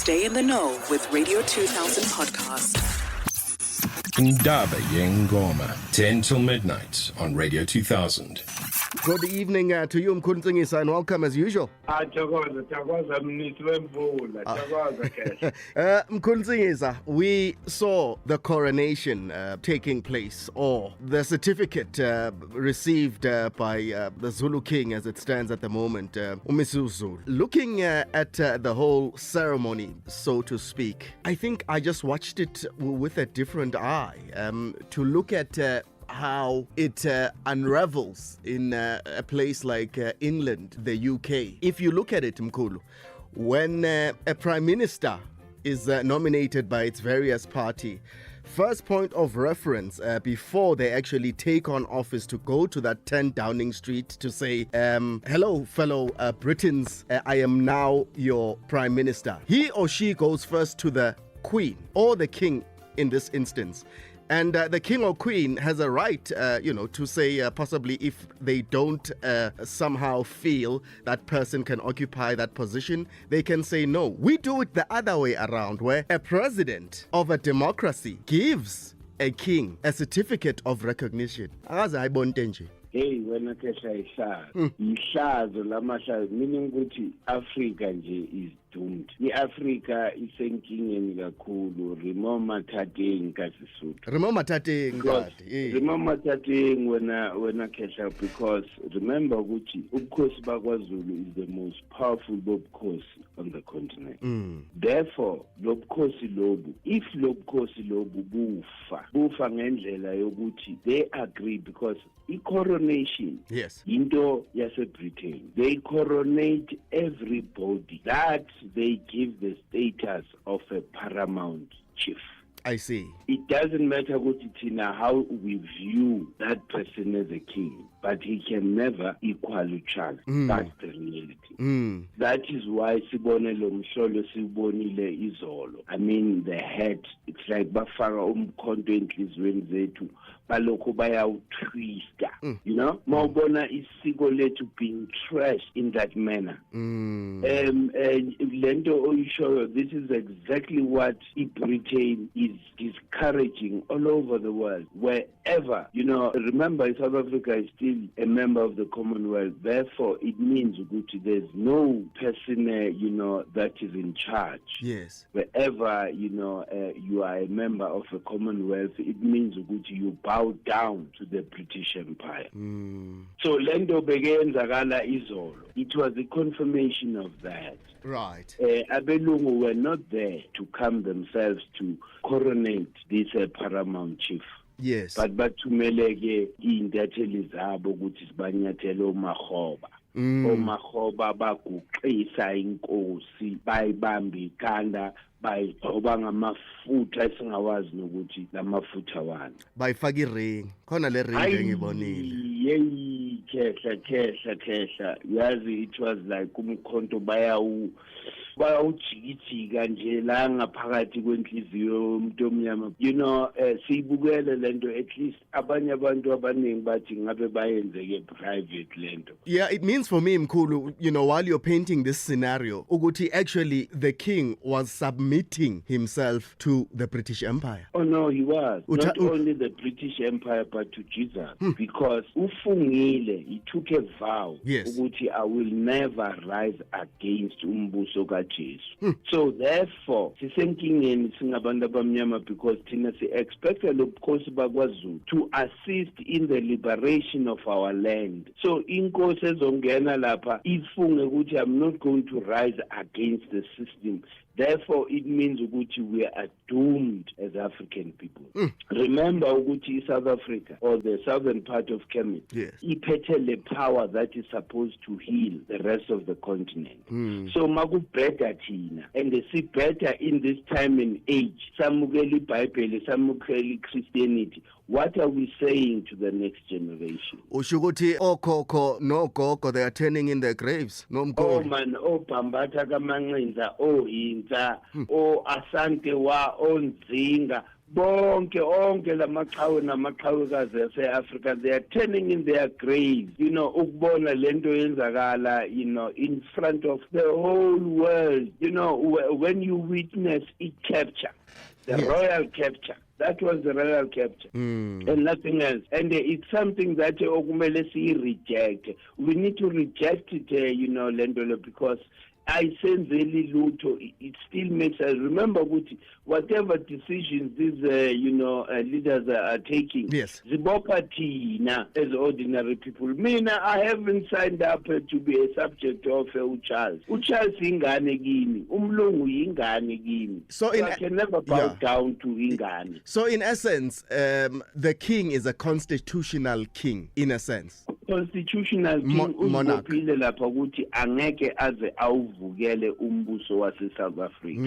Stay in the know with Radio 2000 podcast. Ndaba Yengoma, 10 till midnight on Radio 2000. Good evening to you, Nsingiza, and welcome as usual. Thokoza Mnisi wemvula, thokoza Kesha. Nsingiza, we saw the coronation taking place, or the certificate received by the Zulu king as it stands at the moment, Mkhulu. Looking at the whole ceremony, so to speak, I think I just watched it with a different eye to look at how it unravels in a place like England, the UK. If you look at it, Mkhulu, when a prime minister is nominated by its various party, first point of reference before they actually take on office to go to that 10 Downing Street to say, hello, fellow Britons, I am now your prime minister. He or she goes first to the Queen or the King in this instance. And the king or queen has a right, to say possibly if they don't somehow feel that person can occupy that position, they can say no. We do it the other way around, where a president of a democracy gives a king a certificate of recognition. Hey, wena Kesha ihlazo lamahlazo, meaning ukuthi Africa nje is doomed. I-Africa isenkingeni kakhulu. Remember Tateng kaSisuthu. Remember Tateng wena Kesha, because remember ukuthi ubukhosi bakwaZulu is the most powerful bukhosi on the continent. Therefore, lobukhosi lobu, if lobukhosi lobu bufa ngendlela yokuthi they agree, because coronation, yes, into yase-Britain, they coronate everybody that they give the status of a paramount chief. I see. It doesn't matter how we view that person as a king, but he can never equal each other. That's the reality. That is why sibonelo mhlolo sibonile izolo. I mean, the head, it's like bafaka umkhonto enhlizweni zethu balokho bayawutwista. Mawubona isiko lethu being trashed in that manner. Lento oyishoyo, this is exactly what Britain is discouraging all over the world. Wherever, remember South Africa is still a member of the Commonwealth. Therefore, it means there's no person, that is in charge. Yes. Wherever, you are a member of a Commonwealth, it means you bow down to the British Empire. So, Lendo begenzakala izolo. It was a confirmation of that. Right. Abelungu were not there to come themselves to coronate this paramount chief. Yes. But bathumeleke intatheli zabo ukuthi sibanyathele omakhoba. Omakhoba baguqisa inkosi, bayibamba ikhanda, bayigcoba ngamafutha esingawazi nokuthi lamafutha wani. Bayifaka iring. Khona le ring engibonile. Yeyi Kesha. Yazi, it was like umkhonto bayawujikijika nje la ngaphakathi kwenhliziyo yomuntu omnyama. Siyibukele lento, at least abanye abantu abaningi bathi ngabe bayenzeke private lento. Yeah, it means for me, Mkhulu, while you're painting this scenario, ukuthi actually the king was submitting himself to the British Empire. Oh no, he was. Not only the British Empire, but to Jesus. Because ufungile, he took a vow. Yes. Ukuthi I will never rise against umbuso kaJesu. So therefore, sisenkingeni singabantu abamnyama, because thina si-expect lobukhosi bakwaZulu to assist in the liberation of our land. So inkosi ezongena lapha ifunge ukuthi I'm not going to rise against the system. Therefore, it means we are doomed as African people. Remember South Africa, or the southern part of Kenya, yes, iphethe the power that is supposed to heal the rest of the continent. So maku better thina, and they see better in this time and age. Samukeli Bible, samukeli Christianity. What are we saying to the next generation? Ushukuthi okhokho no gogo, they are turning in their graves. No Mkhulu. Oh man, Pambata kamancinza, Hinza, Asante wa, Nzinga, bonke lamaqhawe namaqhawekazi ase-Africa, they are turning in their graves, ukubona lento yenzakala, in front of the whole world. When you witness it capture, the royal capture. That was the royal capture and nothing else. And it's something that okumele si reject. We need to reject it, Lendolo, because I sense it still makes us remember whatever decisions these leaders are taking. Yes. Zibopatina as ordinary people. I haven't signed up to be a subject of Charles. Charles ingane kimi, umlungu ingane kimi. So I can never bow down to ingane. So in essence, the king is a constitutional king in a sense. Constitutional king uzophile lapha ukuthi angeke aze awuvukele umbuso wase South Africa.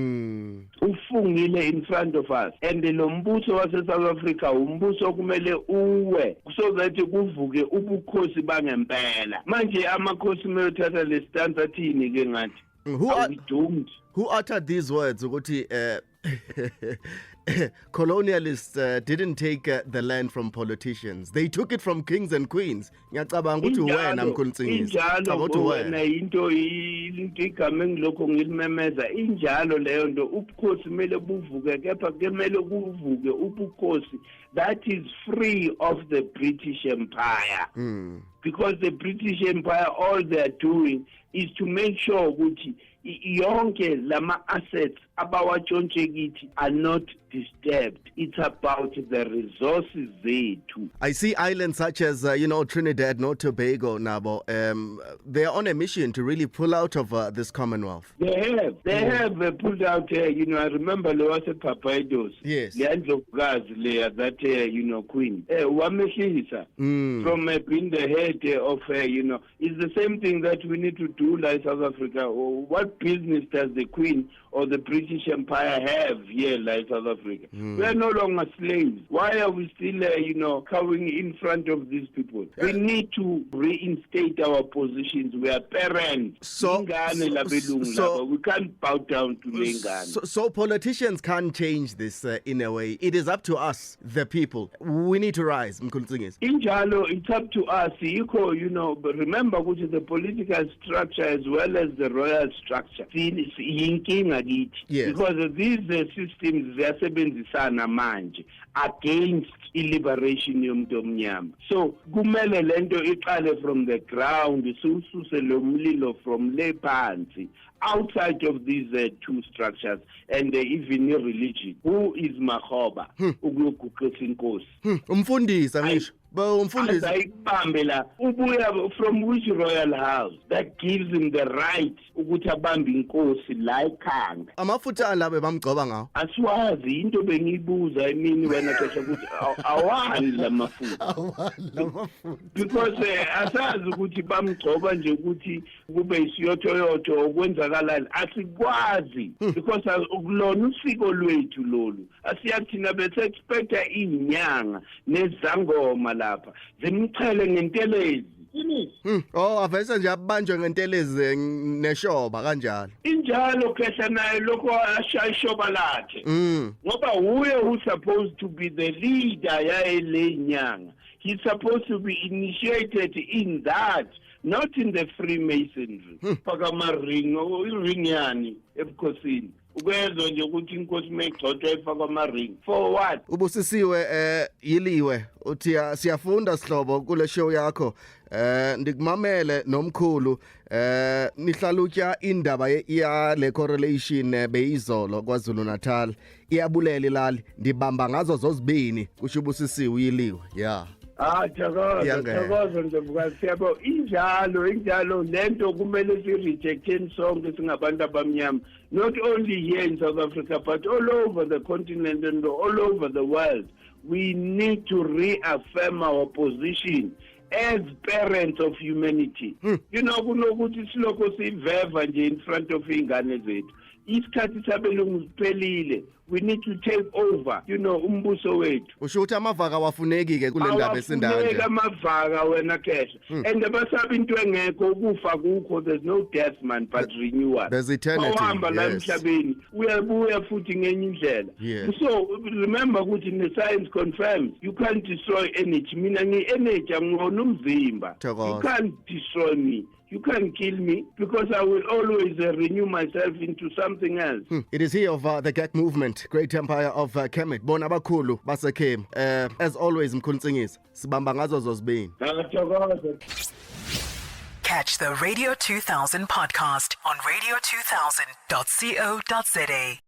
Ufungile in front of us, and lo mbuso wase South Africa umbuso kumele uwe so that kuvuke ubukhosi bangempela. Manje amakhosi mayothatha le stance athini ke ngathi who uttered these words ukuthi colonialists didn't take the land from politicians. They took it from kings and queens. Ngiyacabanga ukuthi wena Mkhulu Nsingiza. Injalo wena into igama engilokho ngilimemeza injalo leyo nto ubukhosi kumele buvuke kepha kumele kuvuke ubukhosi that is free of the British Empire. Because the British Empire, all they are doing is to make sure ukuthi yonke lama assets abawatshontshe are not disturbed. It's about the resources zethu. I see islands such as Trinidad, no Tobago, Nabo. They are on a mission to really pull out of this Commonwealth. They have pulled out. I remember there was a Barbados. Yes. That Queen. Wamehlisa from being the head of it's the same thing that we need to do like South Africa. What business does the Queen or the British Empire have here like South Africa? We are no longer slaves. Why are we still, cowering in front of these people? We need to reinstate our positions. We are parents. We can't bow down to Lengane. So politicians can't change this in a way. It is up to us, the people. We need to rise. Mkhulu Nsingiza. Injalo, it's up to us. But remember, which is the political structure as well as the royal structure. Yes. Because these systems ziyasebenzisana manje against liberation yomuntu omnyama. So kumele lento iqale from the ground, sususe lo mlilo from le phansi, outside of these two structures and even religion. Who is Makhoba? Ukuyoguqisa inkosi. Umfundisi angisho. From which royal house that gives him the right ukuthi abambe inkosi la ekhanda? Amafutha labe bamgcoba ngawo. Asiwazi into bengiyibuza emini wena xesha ukuthi awani lamafutha. Because asazi ukuthi bamgcoba nje ukuthi kube isiyothoyotho okwenzakalani asikwazi because ukulona usiko lwethu lolu asiyathina bese expecta inyanga nezangoma lapha zimchele ngentelezi. Avese nje abanjwe ngentelezi neshoba kanjalo. Injalo khehla naye lokho ashayishoba lakhe. Ngoba huye who supposed to be the leader yale nyanga. He's supposed to be initiated in that, not in the Freemasonry. Pakamaringo ring yani ebukhosini. Ukwenza nje ukuthi inkosi mayigcotshwa ifakwa amaring. For what? Ubusisiwe yiliwe uthi siyafunda sihlobo kule show yakho. Ndikumamele nomkhulu nihlalutya indaba ya le correlation beyizolo kwaZulu Natal iyabulela ilali ndibamba ngazo zozibini kusho ubusisiwe yiliwe. Yeah. Thokoza ndebukasi yabo injalo lento kumele si-rejecteni sonke singabantu abamnyama, not only here in South Africa but all over the continent and all over the world. We need to reaffirm our position as parents of humanity. Kunokuthi silokho siveva nje in front of ingane zethu. Isikhathi sabelungu siphelile we need to take over, umbuso wethu. Usho ukuthi amavaka wafuneki-ke kule ndaba esindanje. Awafuneki amavaka wena Kesha. And basaba into engekho ukufa kukho, there's no death man but renewal. There's eternity. Awuhamba la emhlabeni uyabuya futhi ngenye indlela. So remember ukuthi ne-science confirms you can't destroy energy. Mina ngi-energy angona umzimba. You can't destroy me. You can't kill me because I will always renew myself into something else. It is he of the GAC movement, Great Empire of Kemet. Bona Mkhulu baseKhem. As always, Mkhulu Nsingiza. Sibamba ngazo zozibini. Catch the Radio 2000 podcast on radio2000.co.za.